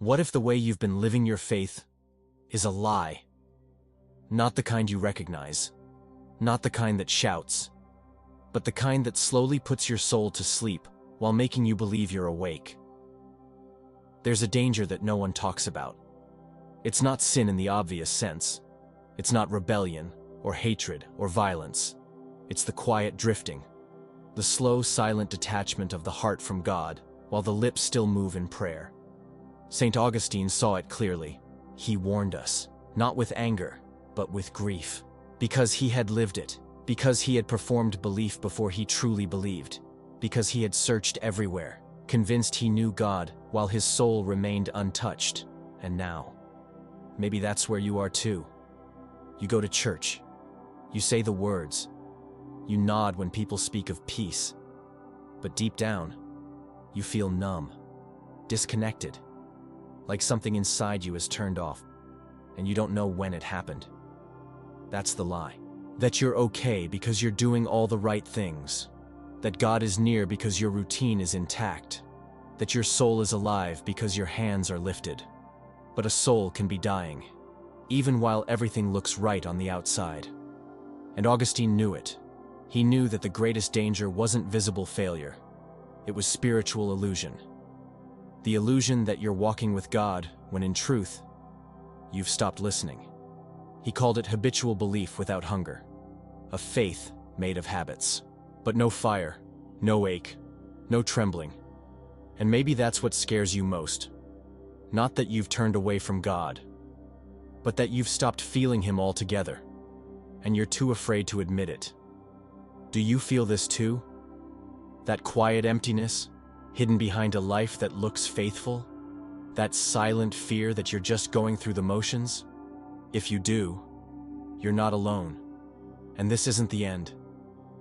What if the way you've been living your faith is a lie? Not the kind you recognize, not the kind that shouts, but the kind that slowly puts your soul to sleep while making you believe you're awake. There's a danger that no one talks about. It's not sin in the obvious sense. It's not rebellion or hatred or violence. It's the quiet drifting, the slow, silent detachment of the heart from God while the lips still move in prayer. St. Augustine saw it clearly. He warned us, not with anger, but with grief, because he had lived it, because he had performed belief before he truly believed, because he had searched everywhere, convinced he knew God while his soul remained untouched. And now, maybe that's where you are too. You go to church, you say the words, you nod when people speak of peace, but deep down, you feel numb, disconnected, like something inside you is turned off, and you don't know when it happened. That's the lie. That you're okay because you're doing all the right things. That God is near because your routine is intact. That your soul is alive because your hands are lifted. But a soul can be dying, even while everything looks right on the outside. And Augustine knew it. He knew that the greatest danger wasn't visible failure. It was spiritual illusion. The illusion that you're walking with God when in truth, you've stopped listening. He called it habitual belief without hunger, a faith made of habits. But no fire, no ache, no trembling. And maybe that's what scares you most. Not that you've turned away from God, but that you've stopped feeling Him altogether, and you're too afraid to admit it. Do you feel this too? That quiet emptiness, hidden behind a life that looks faithful? That silent fear that you're just going through the motions? If you do, you're not alone. And this isn't the end.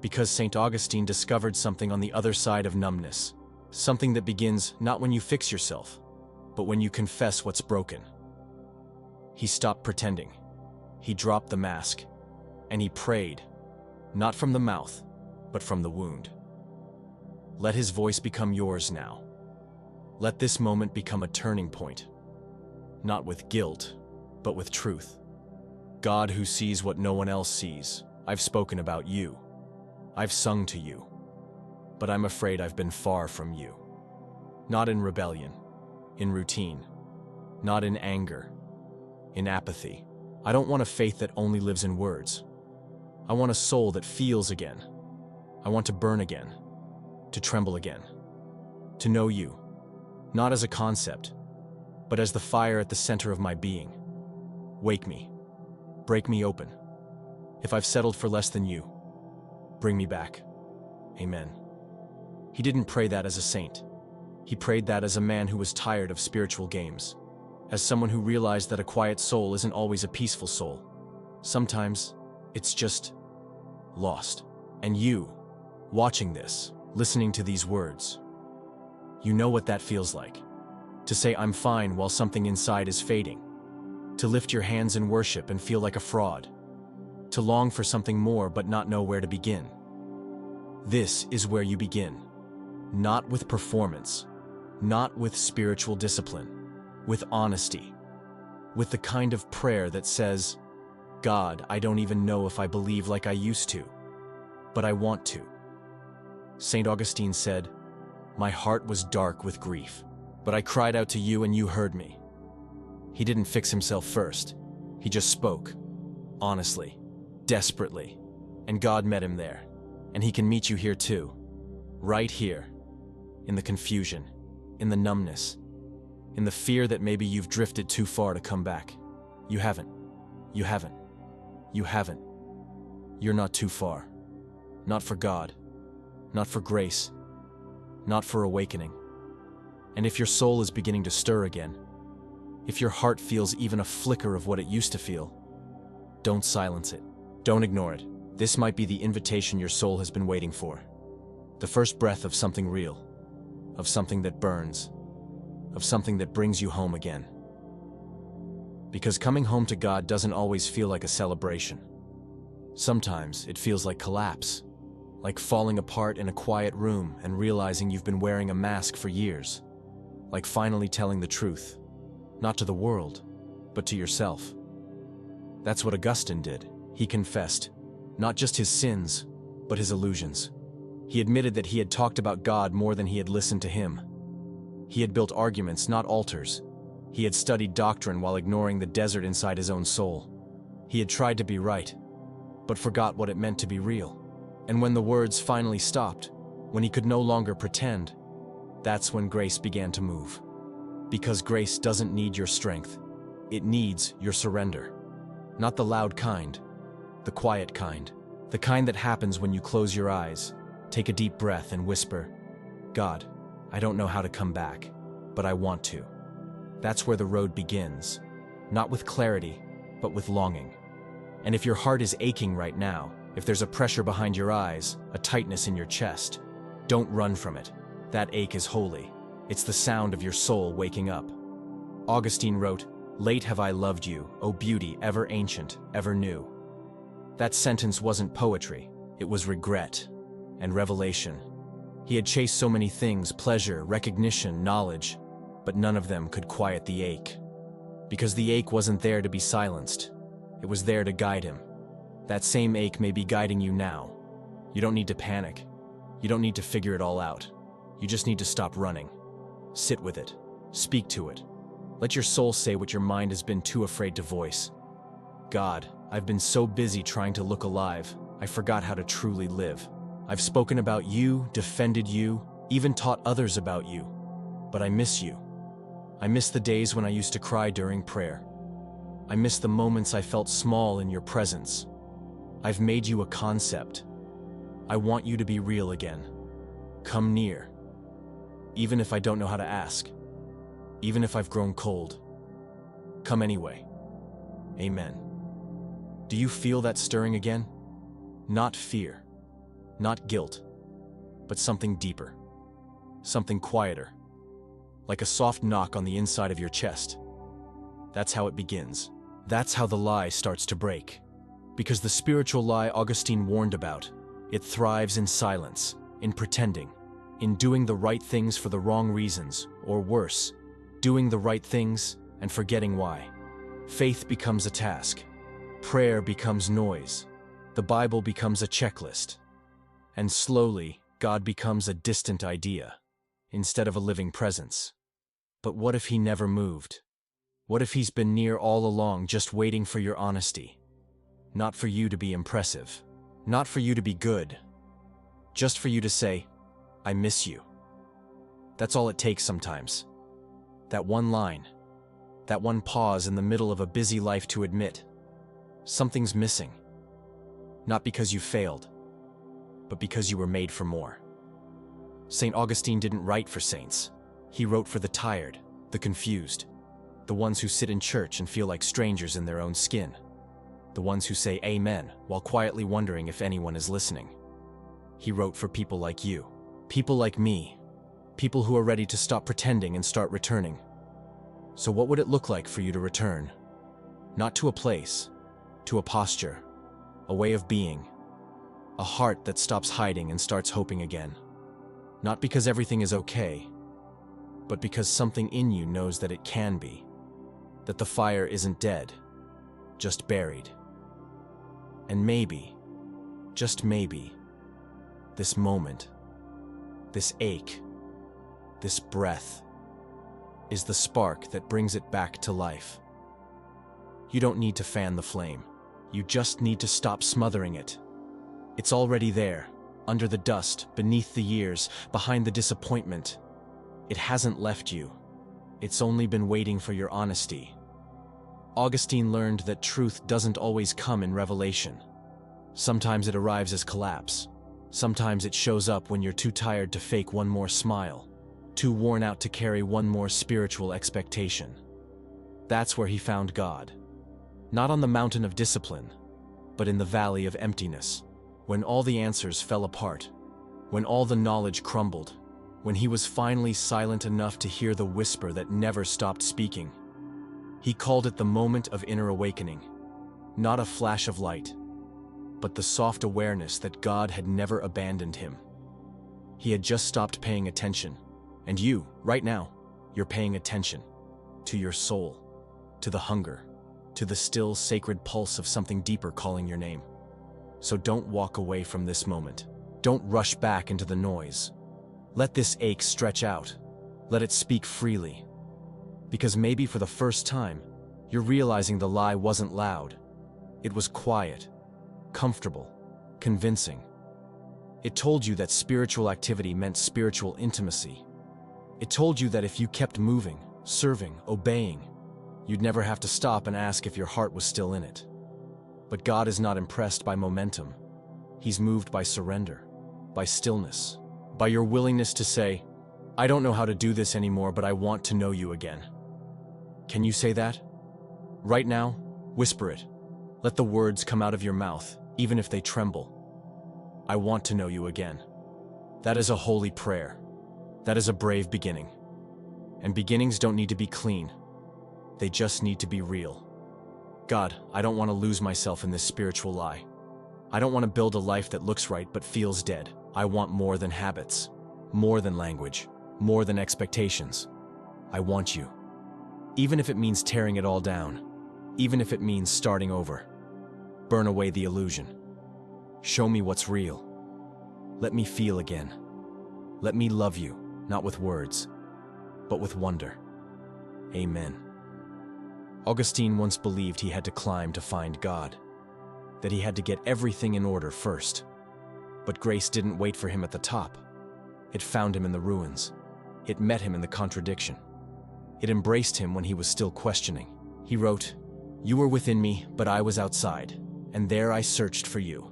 Because St. Augustine discovered something on the other side of numbness. Something that begins not when you fix yourself, but when you confess what's broken. He stopped pretending. He dropped the mask. And he prayed, not from the mouth, but from the wound. Let his voice become yours now. Let this moment become a turning point. Not with guilt, but with truth. God who sees what no one else sees, I've spoken about you. I've sung to you. But I'm afraid I've been far from you. Not in rebellion, in routine, not in anger, in apathy. I don't want a faith that only lives in words. I want a soul that feels again. I want to burn again, to tremble again, to know you, not as a concept, but as the fire at the center of my being. Wake me, break me open. If I've settled for less than you, bring me back. Amen. He didn't pray that as a saint. He prayed that as a man who was tired of spiritual games, as someone who realized that a quiet soul isn't always a peaceful soul. Sometimes it's just lost. And you, watching this, listening to these words, you know what that feels like. To say I'm fine while something inside is fading. To lift your hands in worship and feel like a fraud. To long for something more but not know where to begin. This is where you begin. Not with performance, not with spiritual discipline, with honesty, with the kind of prayer that says, God, I don't even know if I believe like I used to, but I want to. St. Augustine said, my heart was dark with grief, but I cried out to you and you heard me. He didn't fix himself first. He just spoke, honestly, desperately, and God met him there. And he can meet you here too, right here, in the confusion, in the numbness, in the fear that maybe you've drifted too far to come back. You haven't. You haven't. You haven't. You're not too far. Not for God. Not for grace. Not for awakening. And if your soul is beginning to stir again, if your heart feels even a flicker of what it used to feel, don't silence it. Don't ignore it. This might be the invitation your soul has been waiting for. The first breath of something real, of something that burns, of something that brings you home again. Because coming home to God doesn't always feel like a celebration. Sometimes it feels like collapse, like falling apart in a quiet room and realizing you've been wearing a mask for years, like finally telling the truth, not to the world, but to yourself. That's what Augustine did. He confessed, not just his sins, but his illusions. He admitted that he had talked about God more than he had listened to him. He had built arguments, not altars. He had studied doctrine while ignoring the desert inside his own soul. He had tried to be right, but forgot what it meant to be real. And when the words finally stopped, when he could no longer pretend, that's when grace began to move. Because grace doesn't need your strength. It needs your surrender. Not the loud kind, the quiet kind. The kind that happens when you close your eyes, take a deep breath and whisper, God, I don't know how to come back, but I want to. That's where the road begins. Not with clarity, but with longing. And if your heart is aching right now, if there's a pressure behind your eyes, a tightness in your chest, don't run from it. That ache is holy. It's the sound of your soul waking up. Augustine wrote, "Late have I loved you, O beauty ever ancient, ever new." That sentence wasn't poetry, it was regret and revelation. He had chased so many things, pleasure, recognition, knowledge, but none of them could quiet the ache. Because the ache wasn't there to be silenced, it was there to guide him. That same ache may be guiding you now. You don't need to panic. You don't need to figure it all out. You just need to stop running. Sit with it. Speak to it. Let your soul say what your mind has been too afraid to voice. God, I've been so busy trying to look alive, I forgot how to truly live. I've spoken about you, defended you, even taught others about you. But I miss you. I miss the days when I used to cry during prayer. I miss the moments I felt small in your presence. I've made you a concept. I want you to be real again. Come near. Even if I don't know how to ask. Even if I've grown cold. Come anyway. Amen. Do you feel that stirring again? Not fear. Not guilt. But something deeper. Something quieter. Like a soft knock on the inside of your chest. That's how it begins. That's how the lie starts to break. Because the spiritual lie Augustine warned about, it thrives in silence, in pretending, in doing the right things for the wrong reasons, or worse, doing the right things and forgetting why. Faith becomes a task. Prayer becomes noise. The Bible becomes a checklist. And slowly, God becomes a distant idea, instead of a living presence. But what if he never moved? What if he's been near all along, just waiting for your honesty? Not for you to be impressive. Not for you to be good. Just for you to say, I miss you. That's all it takes sometimes. That one line. That one pause in the middle of a busy life to admit, something's missing. Not because you failed, but because you were made for more. St. Augustine didn't write for saints. He wrote for the tired, the confused, the ones who sit in church and feel like strangers in their own skin, the ones who say amen while quietly wondering if anyone is listening. He wrote for people like you, people like me, people who are ready to stop pretending and start returning. So what would it look like for you to return? Not to a place, to a posture, a way of being, a heart that stops hiding and starts hoping again. Not because everything is okay, but because something in you knows that it can be, that the fire isn't dead, just buried. And maybe, just maybe, this moment, this ache, this breath, is the spark that brings it back to life. You don't need to fan the flame. You just need to stop smothering it. It's already there, under the dust, beneath the years, behind the disappointment. It hasn't left you. It's only been waiting for your honesty. Augustine learned that truth doesn't always come in revelation. Sometimes it arrives as collapse. Sometimes it shows up when you're too tired to fake one more smile, too worn out to carry one more spiritual expectation. That's where he found God. Not on the mountain of discipline, but in the valley of emptiness, when all the answers fell apart, when all the knowledge crumbled, when he was finally silent enough to hear the whisper that never stopped speaking. He called it the moment of inner awakening, not a flash of light, but the soft awareness that God had never abandoned him. He had just stopped paying attention, and you, right now, you're paying attention. to your soul, to the hunger, to the still, sacred pulse of something deeper calling your name. So don't walk away from this moment. Don't rush back into the noise. Let this ache stretch out. Let it speak freely. Because maybe for the first time, you're realizing the lie wasn't loud. It was quiet, comfortable, convincing. It told you that spiritual activity meant spiritual intimacy. It told you that if you kept moving, serving, obeying, you'd never have to stop and ask if your heart was still in it. But God is not impressed by momentum. He's moved by surrender, by stillness, by your willingness to say, I don't know how to do this anymore, but I want to know you again. Can you say that? Right now, whisper it. Let the words come out of your mouth, even if they tremble. I want to know you again. That is a holy prayer. That is a brave beginning. And beginnings don't need to be clean. They just need to be real. God, I don't want to lose myself in this spiritual lie. I don't want to build a life that looks right but feels dead. I want more than habits, more than language, more than expectations. I want you. Even if it means tearing it all down, even if it means starting over. Burn away the illusion. Show me what's real. Let me feel again. Let me love you, not with words, but with wonder. Amen. Augustine once believed he had to climb to find God, that he had to get everything in order first. But grace didn't wait for him at the top. It found him in the ruins. It met him in the contradiction. It embraced him when he was still questioning. He wrote, "You were within me, but I was outside, and there I searched for you."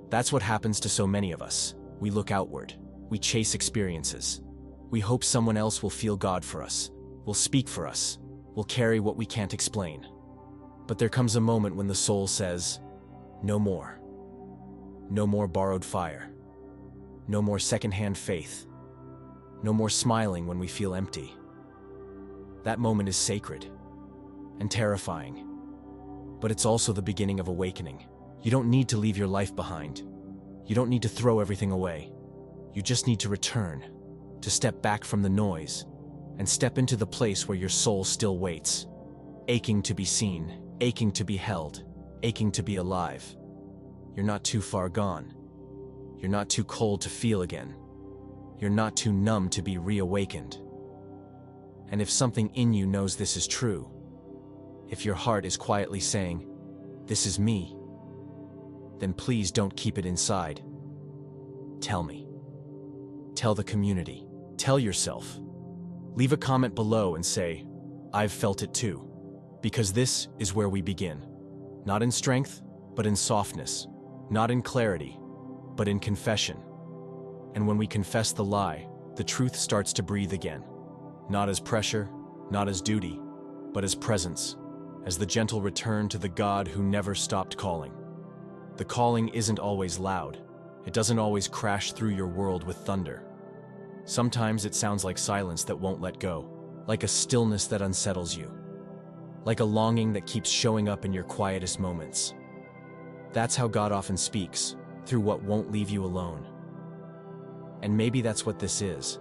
That's what happens to so many of us. We look outward. We chase experiences. We hope someone else will feel God for us, will speak for us, will carry what we can't explain. But there comes a moment when the soul says, no more. No more borrowed fire. No more secondhand faith. No more smiling when we feel empty. That moment is sacred and terrifying, but it's also the beginning of awakening. You don't need to leave your life behind. You don't need to throw everything away. You just need to return, to step back from the noise, and step into the place where your soul still waits, aching to be seen, aching to be held, aching to be alive. You're not too far gone. You're not too cold to feel again. You're not too numb to be reawakened. And if something in you knows this is true, if your heart is quietly saying, "This is me," then please don't keep it inside. Tell me. Tell the community. Tell yourself. Leave a comment below and say, "I've felt it too." Because this is where we begin. Not in strength, but in softness. Not in clarity, but in confession. And when we confess the lie, the truth starts to breathe again. Not as pressure, not as duty, but as presence, as the gentle return to the God who never stopped calling. The calling isn't always loud. It doesn't always crash through your world with thunder. Sometimes it sounds like silence that won't let go, like a stillness that unsettles you, like a longing that keeps showing up in your quietest moments. That's how God often speaks, through what won't leave you alone. And maybe that's what this is.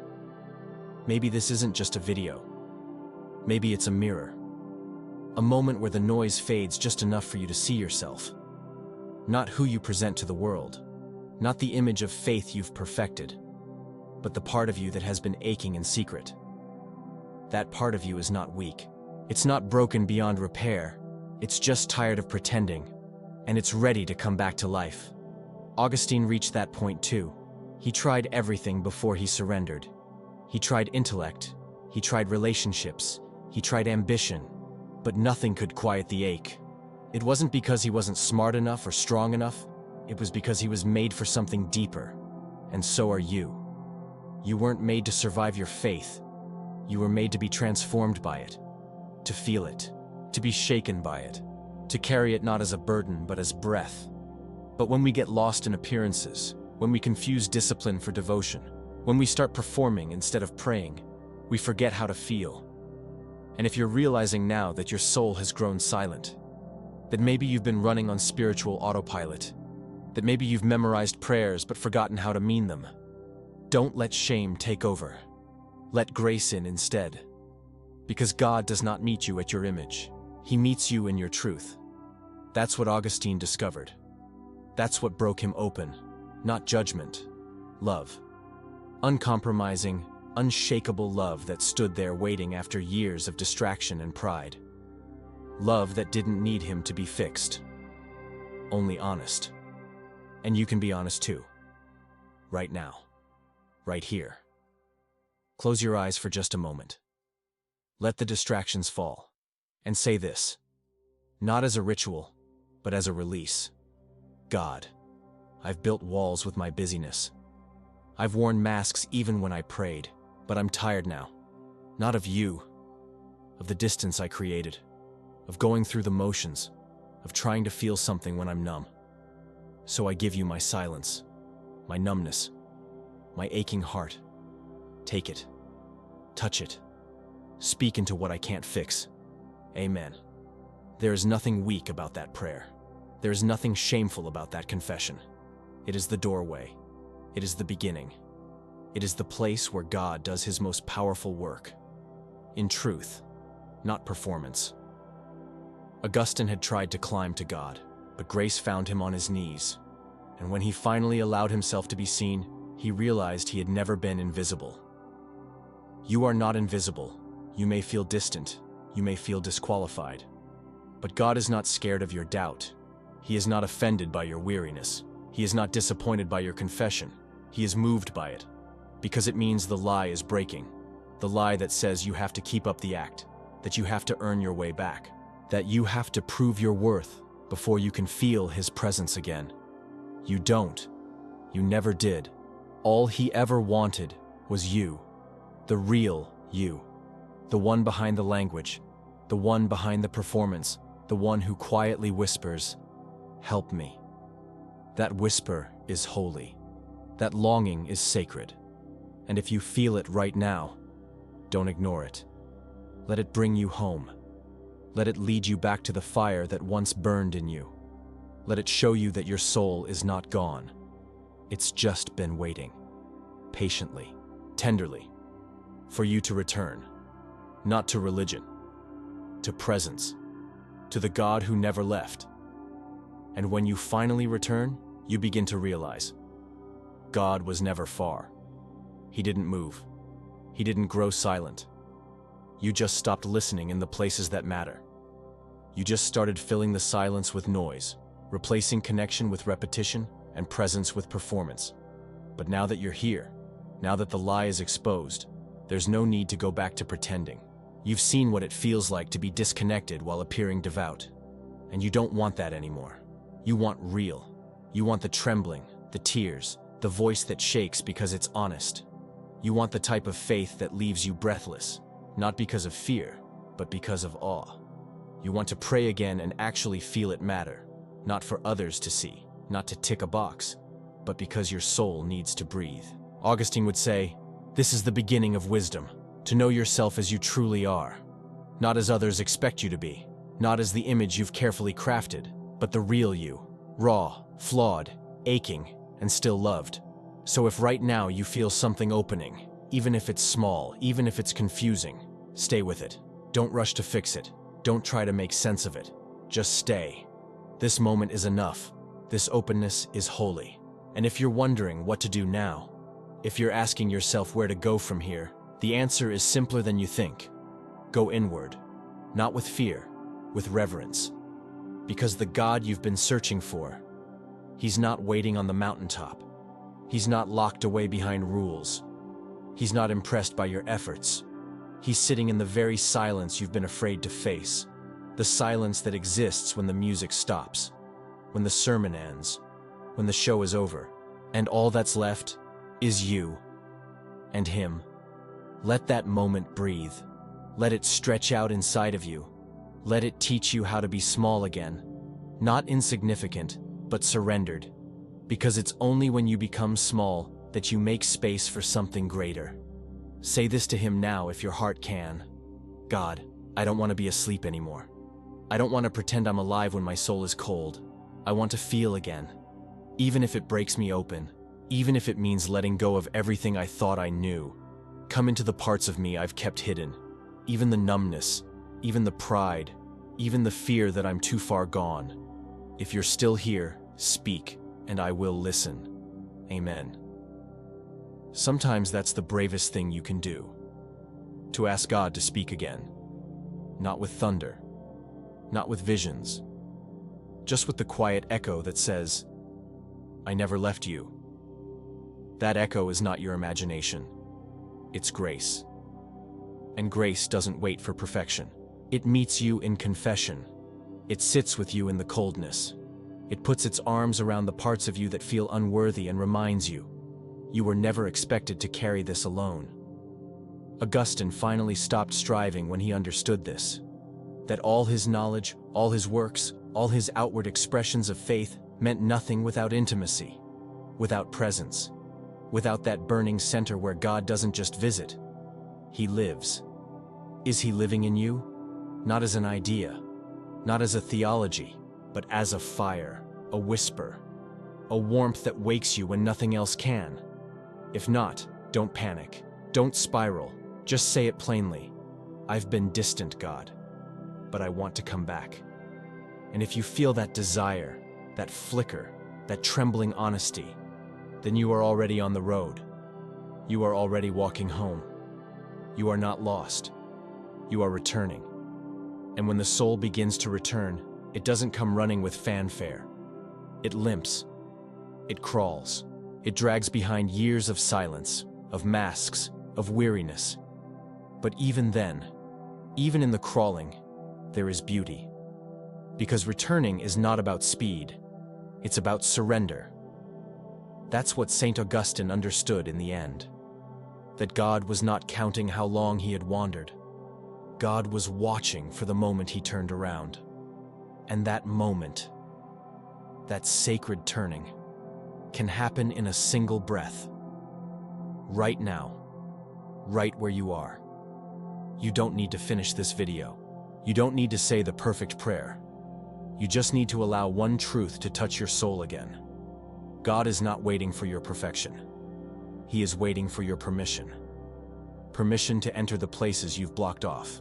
Maybe this isn't just a video. Maybe it's a mirror. A moment where the noise fades just enough for you to see yourself. Not who you present to the world. Not the image of faith you've perfected. But the part of you that has been aching in secret. That part of you is not weak. It's not broken beyond repair. It's just tired of pretending. And it's ready to come back to life. Augustine reached that point too. He tried everything before he surrendered. He tried intellect. He tried relationships. He tried ambition. But nothing could quiet the ache. It wasn't because he wasn't smart enough or strong enough. It was because he was made for something deeper. And so are you. You weren't made to survive your faith. You were made to be transformed by it. To feel it. To be shaken by it. To carry it not as a burden, but as breath. But when we get lost in appearances, when we confuse discipline for devotion, when we start performing instead of praying, we forget how to feel. And if you're realizing now that your soul has grown silent, that maybe you've been running on spiritual autopilot, that maybe you've memorized prayers but forgotten how to mean them, don't let shame take over. Let grace in instead. Because God does not meet you at your image. He meets you in your truth. That's what Augustine discovered. That's what broke him open. Not judgment. Love. Uncompromising, unshakable love that stood there waiting after years of distraction and pride. Love that didn't need him to be fixed. Only honest. And you can be honest too. Right now. Right here. Close your eyes for just a moment. Let the distractions fall. And say this. Not as a ritual, but as a release. God, I've built walls with my busyness. I've worn masks even when I prayed, but I'm tired now. Not of you, of the distance I created, of going through the motions, of trying to feel something when I'm numb. So I give you my silence, my numbness, my aching heart. Take it. Touch it. Speak into what I can't fix. Amen. There is nothing weak about that prayer. There is nothing shameful about that confession. It is the doorway. It is the beginning. It is the place where God does his most powerful work. In truth, not performance. Augustine had tried to climb to God, but grace found him on his knees. And when he finally allowed himself to be seen, he realized he had never been invisible. You are not invisible. You may feel distant. You may feel disqualified. But God is not scared of your doubt. He is not offended by your weariness. He is not disappointed by your confession. He is moved by it, because it means the lie is breaking. The lie that says you have to keep up the act, that you have to earn your way back, that you have to prove your worth before you can feel his presence again. You don't. You never did. All he ever wanted was you, the real you, the one behind the language, the one behind the performance, the one who quietly whispers, "Help me." That whisper is holy. That longing is sacred. And if you feel it right now, don't ignore it. Let it bring you home. Let it lead you back to the fire that once burned in you. Let it show you that your soul is not gone. It's just been waiting, patiently, tenderly, for you to return. Not to religion, to presence, to the God who never left. And when you finally return, you begin to realize God was never far. He didn't move. He didn't grow silent. You just stopped listening in the places that matter. You just started filling the silence with noise, replacing connection with repetition and presence with performance. But now that you're here, now that the lie is exposed, there's no need to go back to pretending. You've seen what it feels like to be disconnected while appearing devout. And you don't want that anymore. You want real. You want the trembling, the tears, the voice that shakes because it's honest. You want the type of faith that leaves you breathless, not because of fear, but because of awe. You want to pray again and actually feel it matter, not for others to see, not to tick a box, but because your soul needs to breathe. Augustine would say, "This is the beginning of wisdom, to know yourself as you truly are, not as others expect you to be, not as the image you've carefully crafted, but the real you, raw, flawed, aching, and still loved." So if right now you feel something opening, even if it's small, even if it's confusing, stay with it. Don't rush to fix it. Don't try to make sense of it. Just stay. This moment is enough. This openness is holy. And if you're wondering what to do now, if you're asking yourself where to go from here, the answer is simpler than you think. Go inward, not with fear, with reverence. Because the God you've been searching for, he's not waiting on the mountaintop. He's not locked away behind rules. He's not impressed by your efforts. He's sitting in the very silence you've been afraid to face. The silence that exists when the music stops, when the sermon ends, when the show is over, and all that's left is you and him. Let that moment breathe. Let it stretch out inside of you. Let it teach you how to be small again. Not insignificant, but surrendered. Because it's only when you become small that you make space for something greater. Say this to him now if your heart can. God, I don't want to be asleep anymore. I don't want to pretend I'm alive when my soul is cold. I want to feel again. Even if it breaks me open, even if it means letting go of everything I thought I knew. Come into the parts of me I've kept hidden. even the numbness, even the pride, even the fear that I'm too far gone. If you're still here, speak, and I will listen. Amen. Sometimes that's the bravest thing you can do. To ask God to speak again. Not with thunder, not with visions, just with the quiet echo that says, I never left you. That echo is not your imagination. It's grace. And grace doesn't wait for perfection. It meets you in confession. It sits with you in the coldness. It puts its arms around the parts of you that feel unworthy and reminds you, you were never expected to carry this alone. Augustine finally stopped striving when he understood this. That all his knowledge, all his works, all his outward expressions of faith meant nothing without intimacy, without presence, without that burning center where God doesn't just visit, He lives. Is He living in you? Not as an idea, not as a theology, but as a fire, a whisper, a warmth that wakes you when nothing else can. If not, don't panic, don't spiral, just say it plainly. I've been distant, God, but I want to come back. And if you feel that desire, that flicker, that trembling honesty, then you are already on the road. You are already walking home. You are not lost. You are returning. And when the soul begins to return, it doesn't come running with fanfare. It limps. It crawls. It drags behind years of silence, of masks, of weariness. But even then, even in the crawling, there is beauty. Because returning is not about speed. It's about surrender. That's what St. Augustine understood in the end. That God was not counting how long he had wandered. God was watching for the moment he turned around. And that moment, that sacred turning, can happen in a single breath. Right now, right where you are. You don't need to finish this video. You don't need to say the perfect prayer. You just need to allow one truth to touch your soul again. God is not waiting for your perfection. He is waiting for your permission. Permission to enter the places you've blocked off.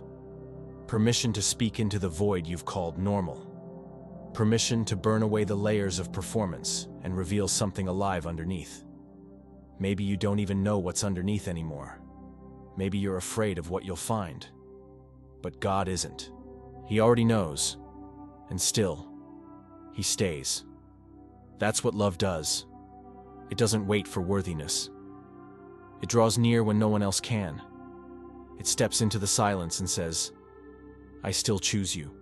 Permission to speak into the void you've called normal. Permission to burn away the layers of performance and reveal something alive underneath. Maybe you don't even know what's underneath anymore. Maybe you're afraid of what you'll find. But God isn't. He already knows. And still, He stays. That's what love does. It doesn't wait for worthiness. It draws near when no one else can. It steps into the silence and says, I still choose you.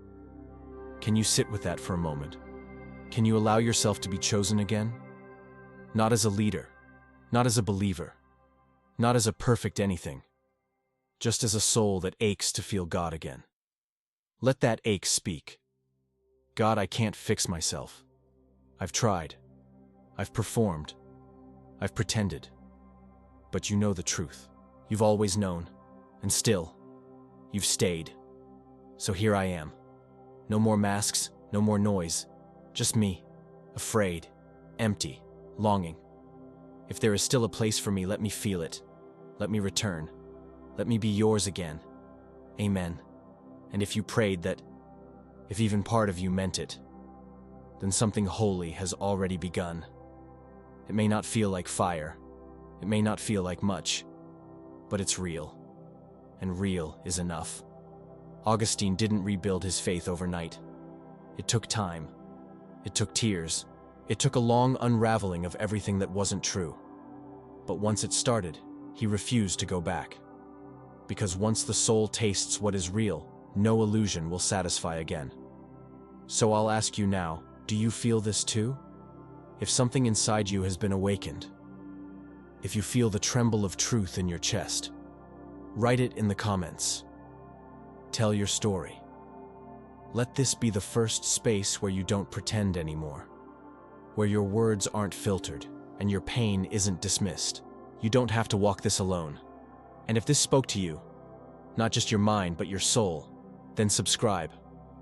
Can you sit with that for a moment? Can you allow yourself to be chosen again? Not as a leader, not as a believer, not as a perfect anything, just as a soul that aches to feel God again. Let that ache speak. God, I can't fix myself. I've tried. I've performed. I've pretended. But you know the truth. You've always known. And still, you've stayed. So here I am. No more masks, no more noise. Just me, afraid, empty, longing. If there is still a place for me, let me feel it. Let me return. Let me be yours again. Amen. And if you prayed that, if even part of you meant it, then something holy has already begun. It may not feel like fire. It may not feel like much, but it's real. And real is enough. Augustine didn't rebuild his faith overnight. It took time. It took tears. It took a long unraveling of everything that wasn't true. But once it started, he refused to go back. Because once the soul tastes what is real, no illusion will satisfy again. So I'll ask you now, do you feel this too? If something inside you has been awakened, if you feel the tremble of truth in your chest, write it in the comments. Tell your story. Let this be the first space where you don't pretend anymore, where your words aren't filtered and your pain isn't dismissed. You don't have to walk this alone. And if this spoke to you, not just your mind but your soul, then subscribe,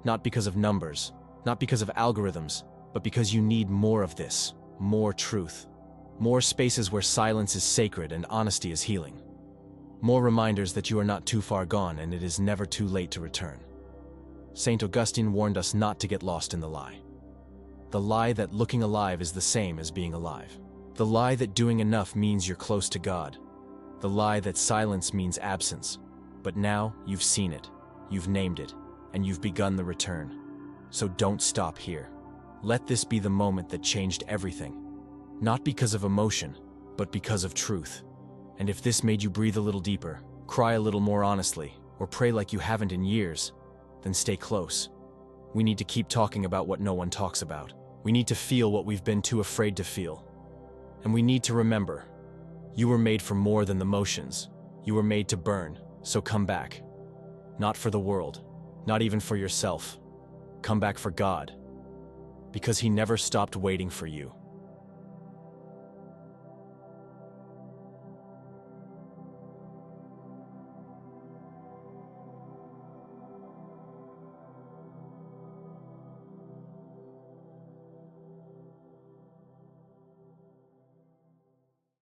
not because of numbers, not because of algorithms, but because you need more of this, more truth, more spaces where silence is sacred and honesty is healing. More reminders that you are not too far gone and it is never too late to return. Saint Augustine warned us not to get lost in the lie. The lie that looking alive is the same as being alive. The lie that doing enough means you're close to God. The lie that silence means absence. But now you've seen it, you've named it, and you've begun the return. So don't stop here. Let this be the moment that changed everything. Not because of emotion, but because of truth. And if this made you breathe a little deeper, cry a little more honestly, or pray like you haven't in years, then stay close. We need to keep talking about what no one talks about. We need to feel what we've been too afraid to feel. And we need to remember, you were made for more than the motions. You were made to burn, so come back. Not for the world, not even for yourself. Come back for God, because He never stopped waiting for you.